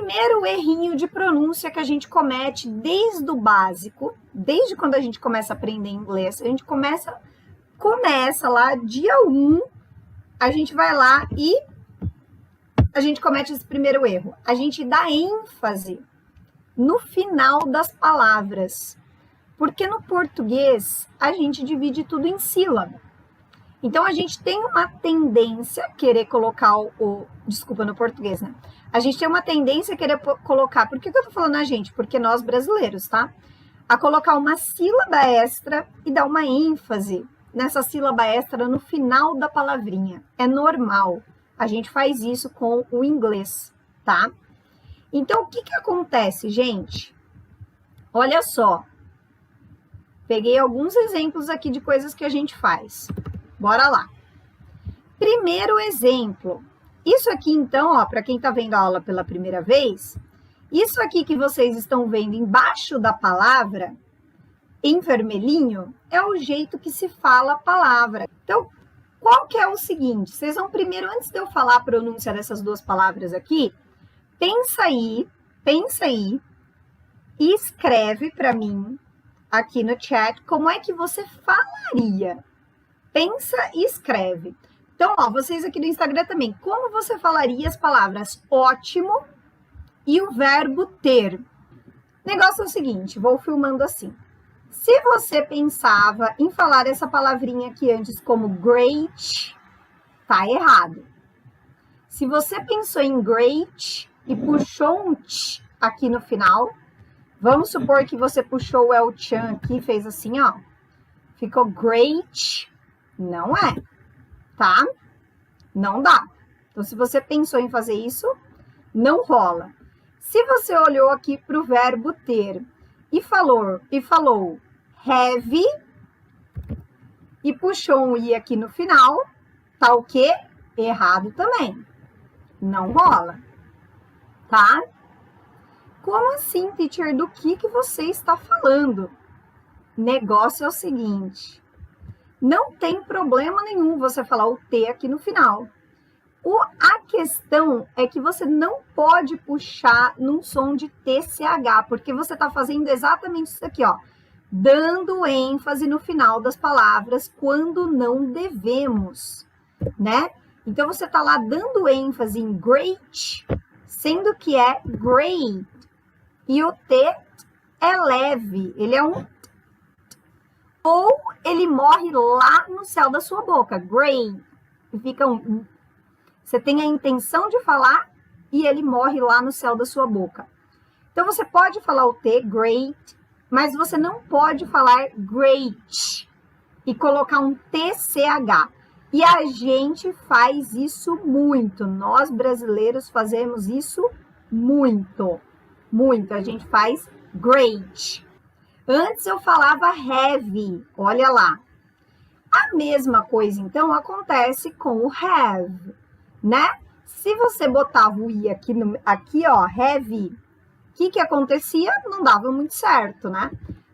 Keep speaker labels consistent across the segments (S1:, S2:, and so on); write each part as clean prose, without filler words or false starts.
S1: primeiro errinho de pronúncia que a gente comete desde o básico, desde quando a gente começa a aprender inglês, a gente começa lá, dia 1, a gente vai lá e a gente comete esse primeiro erro. A gente dá ênfase no final das palavras, porque no português a gente divide tudo em sílaba. Então, a gente tem uma tendência a querer colocar desculpa, no português, né? A gente tem uma tendência a querer colocar, por que eu tô falando a gente? Porque nós brasileiros, tá? A colocar uma sílaba extra e dar uma ênfase nessa sílaba extra no final da palavrinha. É normal. A gente faz isso com o inglês, tá? Então, o que acontece, gente? Olha só. Peguei alguns exemplos aqui de coisas que a gente faz. Bora lá. Primeiro exemplo. Isso aqui, então, ó, para quem está vendo a aula pela primeira vez, isso aqui que vocês estão vendo embaixo da palavra, em vermelhinho, é o jeito que se fala a palavra. Então, qual que é o seguinte? Vocês vão primeiro, antes de eu falar a pronúncia dessas duas palavras aqui, pensa aí e escreve para mim aqui no chat como é que você falaria. Pensa e escreve. Então, ó, vocês aqui do Instagram também, como você falaria as palavras ótimo e o verbo ter? O negócio é o seguinte, vou filmando assim. Se você pensava em falar essa palavrinha aqui antes como great, tá errado. Se você pensou em great e puxou um t aqui no final, vamos supor que você puxou o el-chan aqui e fez assim, ó. Ficou great. Não é, tá? Não dá. Então, se você pensou em fazer isso, não rola. Se você olhou aqui para o verbo ter e falou have e puxou um i aqui no final, tá o quê? Errado também. Não rola, tá? Como assim, teacher? Do que você está falando? Negócio é o seguinte. Não tem problema nenhum você falar o T aqui no final. A questão é que você não pode puxar num som de TCH, porque você está fazendo exatamente isso aqui, ó. Dando ênfase no final das palavras quando não devemos, né? Então, você está lá dando ênfase em great, sendo que é great. E o T é leve, ele é um... Ou ele morre lá no céu da sua boca, great. Fica um... Você tem a intenção de falar e ele morre lá no céu da sua boca. Então, você pode falar o T, great, mas você não pode falar great e colocar um TCH. E a gente faz isso muito. Nós, brasileiros, fazemos isso muito. Muito. A gente faz great. Antes eu falava heavy. Olha lá. A mesma coisa, então, acontece com o have, né? Se você botava o i aqui ó, heavy, o que acontecia? Não dava muito certo, né?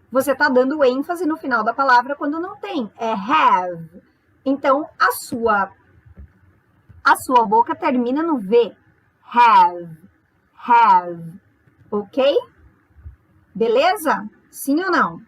S1: Você tá dando ênfase no final da palavra quando não tem. É have. Então, a sua boca termina no V. Have. Ok? Beleza? Sim ou não?